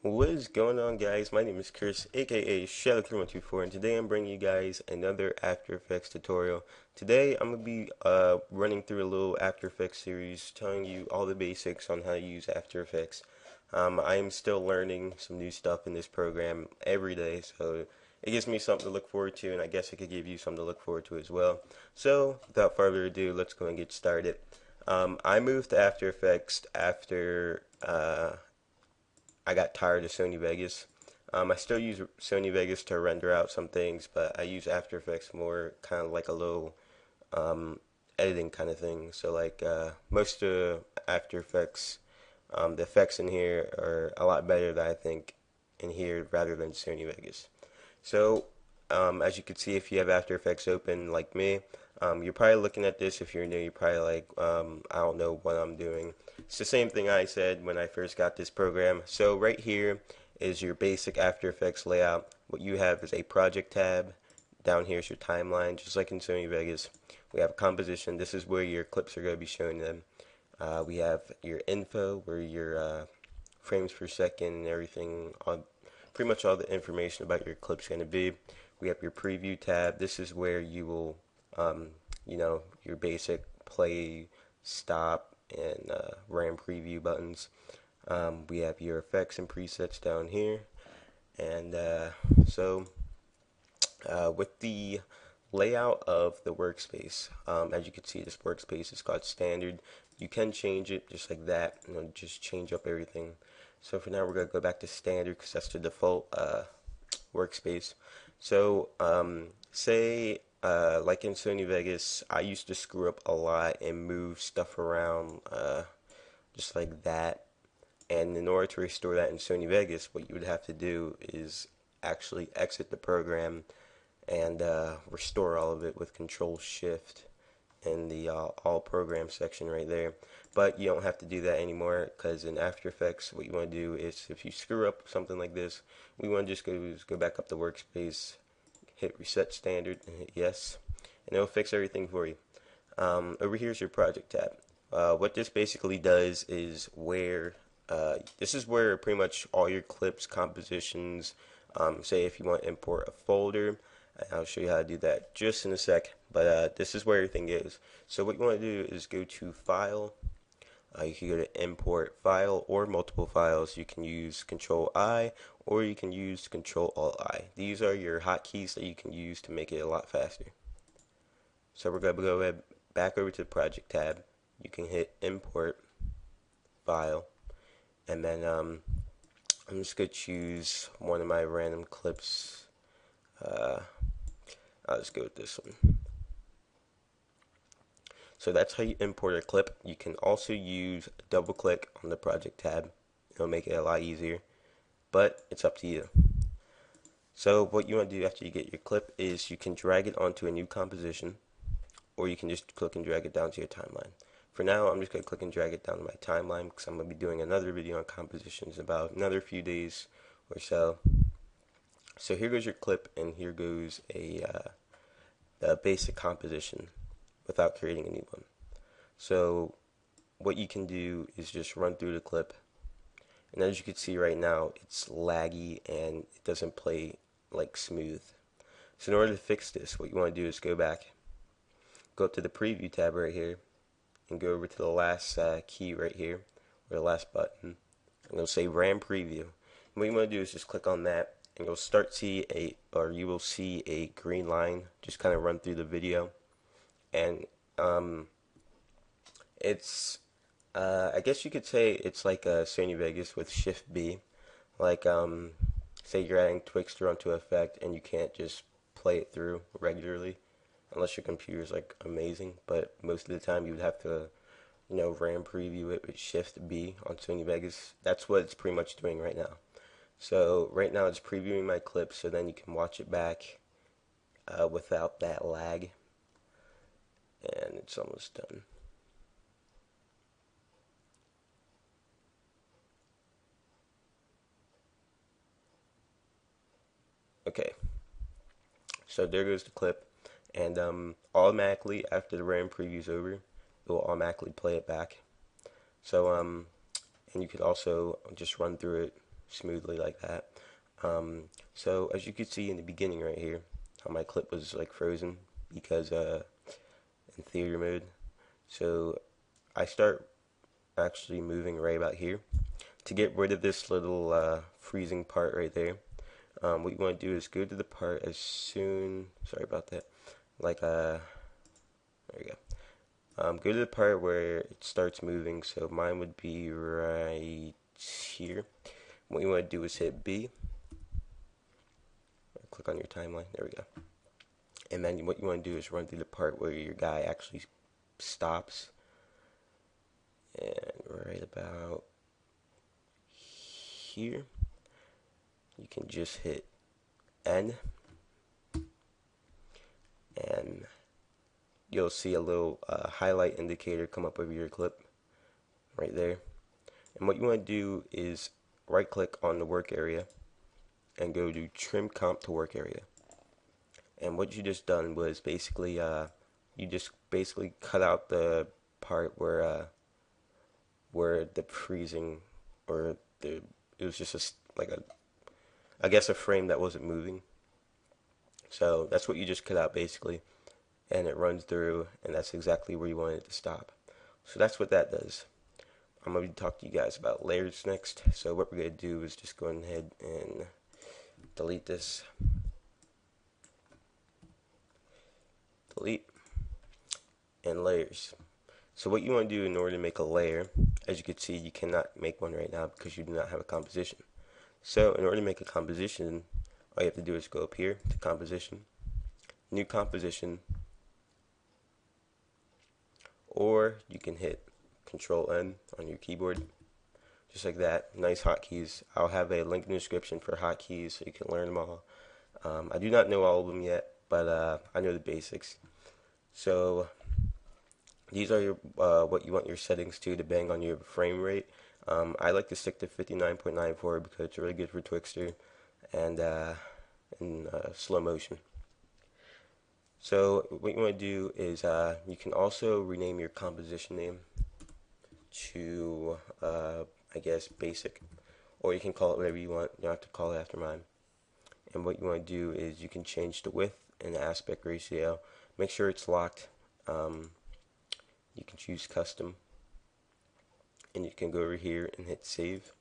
What is going on, guys? My name is Chris, aka Shadow3124, and today I'm bringing you guys another After Effects tutorial. Today I'm going to be running through a little After Effects series, telling you all the basics on how to use After Effects. I am still learning some new stuff in this program every day, so it gives me something to look forward to, and I guess it could give you something to look forward to as well. So, without further ado, let's go and get started. I moved to After Effects after I got tired of Sony Vegas. I still use Sony Vegas to render out some things, but I use After Effects more kind of like a little um, editing kind of thing. So like most of After Effects, the effects in here are a lot better than I think in here rather than Sony Vegas. So as you can see, if you have After Effects open like me, you're probably looking at this. If you're new, you're probably like, I don't know what I'm doing. It's the same thing I said when I first got this program. So right here is your basic After Effects layout. What you have is a project tab. Down here is your timeline, just like in Sony Vegas. We have composition. This is where your clips are going to be shown them. We have your info, where your frames per second and everything, pretty much all the information about your clip's going to be. We have your preview tab. This is where you will, your basic play, stop, and RAM preview buttons. We have your effects and presets down here. And with the layout of the workspace, as you can see, this workspace is called standard. You can change it just like that, just change up everything. So for now, we're going to go back to standard because that's the default workspace. So say like in Sony Vegas, I used to screw up a lot and move stuff around just like that. And in order to restore that in Sony Vegas, what you would have to do is actually exit the program and restore all of it with Control Shift in the all program section right there. But you don't have to do that anymore because in After Effects, what you want to do is if you screw up something like this, we want to just go back up the workspace, hit reset standard, and hit yes, and it'll fix everything for you. Over here is your project tab. What this basically does is where this is where pretty much all your clips, compositions, say if you want to import a folder, I'll show you how to do that just in a sec. But this is where everything is. So what you want to do is go to File. You can go to Import File or multiple files. You can use Control I or you can use Control Alt I. These are your hotkeys that you can use to make it a lot faster. So we're going to go ahead back over to the Project tab. You can hit Import File, and then I'm just going to choose one of my random clips. I'll just go with this one. So that's how you import a clip. You can also use double click on the project tab. It'll make it a lot easier, but it's up to you. So what you want to do after you get your clip is you can drag it onto a new composition, or you can just click and drag it down to your timeline. For now, I'm just going to click and drag it down to my timeline because I'm going to be doing another video on compositions in about another few days or so. So here goes your clip, and here goes a basic composition without creating a new one. So what you can do is just run through the clip, and as you can see right now, it's laggy and it doesn't play like smooth. So in order to fix this, what you want to do is go back, go up to the preview tab right here, and go over to the last key right here, or the last button, and it'll say RAM preview. And what you want to do is just click on that, and you will see a green line just kind of run through the video, and it's I guess you could say it's like a Sony Vegas with Shift B, like say you're adding Twixtor onto effect and you can't just play it through regularly unless your computer's like amazing, but most of the time you would have to RAM preview it with Shift B on Sony Vegas. That's what it's pretty much doing right now. So right now it's previewing my clip so then you can watch it back without that lag, and it's almost done. Okay, so there goes the clip, and automatically after the RAM preview's over, it will automatically play it back. So and you could also just run through it smoothly like that. So as you can see in the beginning right here, how my clip was like frozen because in theater mode. So I start actually moving right about here to get rid of this little freezing part right there. What you want to do is go to the part as soon. Sorry about that. Like there you go. Go to the part where it starts moving. So mine would be right here. What you want to do is hit B. Click on your timeline. There we go. And then what you want to do is run through the part where your guy actually stops. And right about here, you can just hit N. And you'll see a little highlight indicator come up over your clip right there. And what you want to do is right click on the work area and go to trim comp to work area. And what you just done was basically you just basically cut out the part where the freezing or the it was just like a I guess a frame that wasn't moving. So that's what you just cut out basically, and it runs through, and that's exactly where you want it to stop. So that's what that does. I'm going to talk to you guys about layers next. So what we're going to do is just go ahead and delete this. Delete. And layers. So what you want to do in order to make a layer, as you can see, you cannot make one right now because you do not have a composition. So in order to make a composition, all you have to do is go up here to composition, new composition, or you can hit Control N on your keyboard, just like that. Nice hotkeys. I'll have a link in the description for hotkeys so you can learn them all. I do not know all of them yet, but I know the basics. So these are your what you want your settings to bang on your frame rate. I like to stick to 59.94 because it's really good for Twixtor and in slow motion. So what you want to do is you can also rename your composition name to I guess basic, or you can call it whatever you want. You don't have to call it after mine. And what you want to do is you can change the width and the aspect ratio. Make sure it's locked. You can choose custom, and you can go over here and hit save,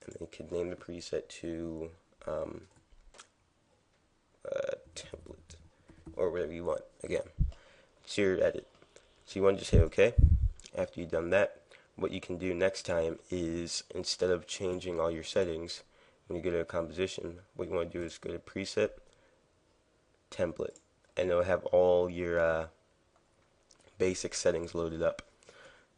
and then you can name the preset to template or whatever you want. Again, it's your edit. So you want to just hit OK. After you've done that, what you can do next time is, instead of changing all your settings, when you go to a composition, what you want to do is go to preset, template, and it'll have all your basic settings loaded up.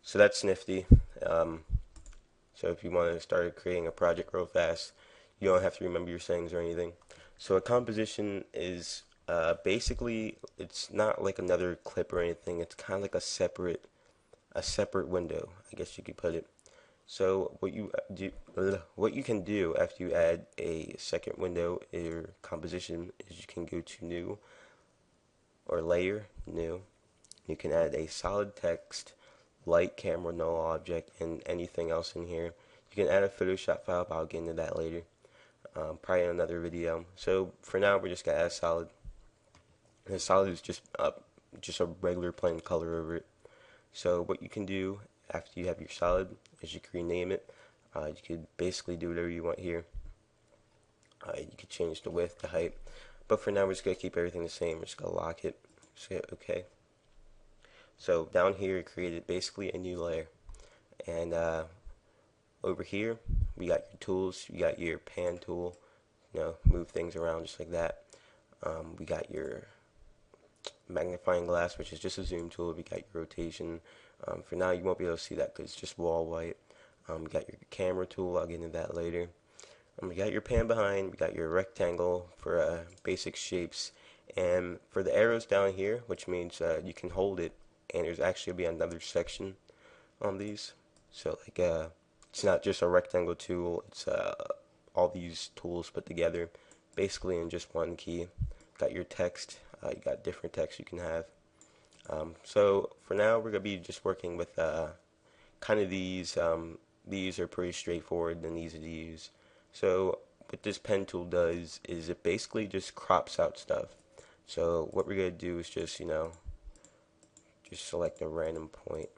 So that's nifty. So if you want to start creating a project real fast, you don't have to remember your settings or anything. So a composition is basically, it's not like another clip or anything. It's kind of like a separate window, I guess you could put it. So what you can do after you add a second window in your composition is you can go to new or layer, new. You can add a solid text, light, camera, null object, and anything else in here. You can add a Photoshop file, but I'll get into that later. Probably in another video. So for now, we're just gonna add solid. And solid is just a regular plain color over it. So what you can do after you have your solid is you can rename it. You could basically do whatever you want here. You could change the width, the height. But for now, we're just gonna keep everything the same. We're just gonna lock it. Just hit OK. So down here, it created basically a new layer. And over here, we got your tools. You got your pan tool, move things around just like that. We got your magnifying glass, which is just a zoom tool. We got your rotation. For now, you won't be able to see that because it's just wall white. We got your camera tool. I'll get into that later. We got your pan behind. We got your rectangle for basic shapes. And for the arrows down here, which means you can hold it, and there's actually be another section on these. So like it's not just a rectangle tool, it's all these tools put together basically in just one key. Got your text, you got different text you can have. So for now we're going to be just working with kind of these these are pretty straightforward and easy to use. So what this pen tool does is it basically just crops out stuff. So what we're going to do is just, just select a random point.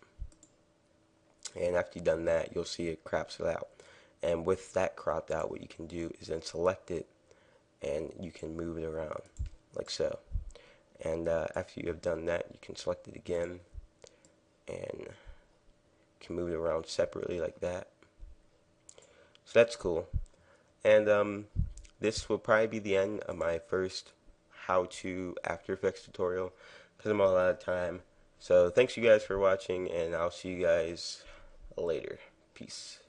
And after you've done that, you'll see it crops it out. And with that cropped out, what you can do is then select it and you can move it around like so. And after you have done that, you can select it again and you can move it around separately like that. So that's cool. And this will probably be the end of my first how-to After Effects tutorial because I'm all out of time. So thanks you guys for watching, and I'll see you guys later. Peace.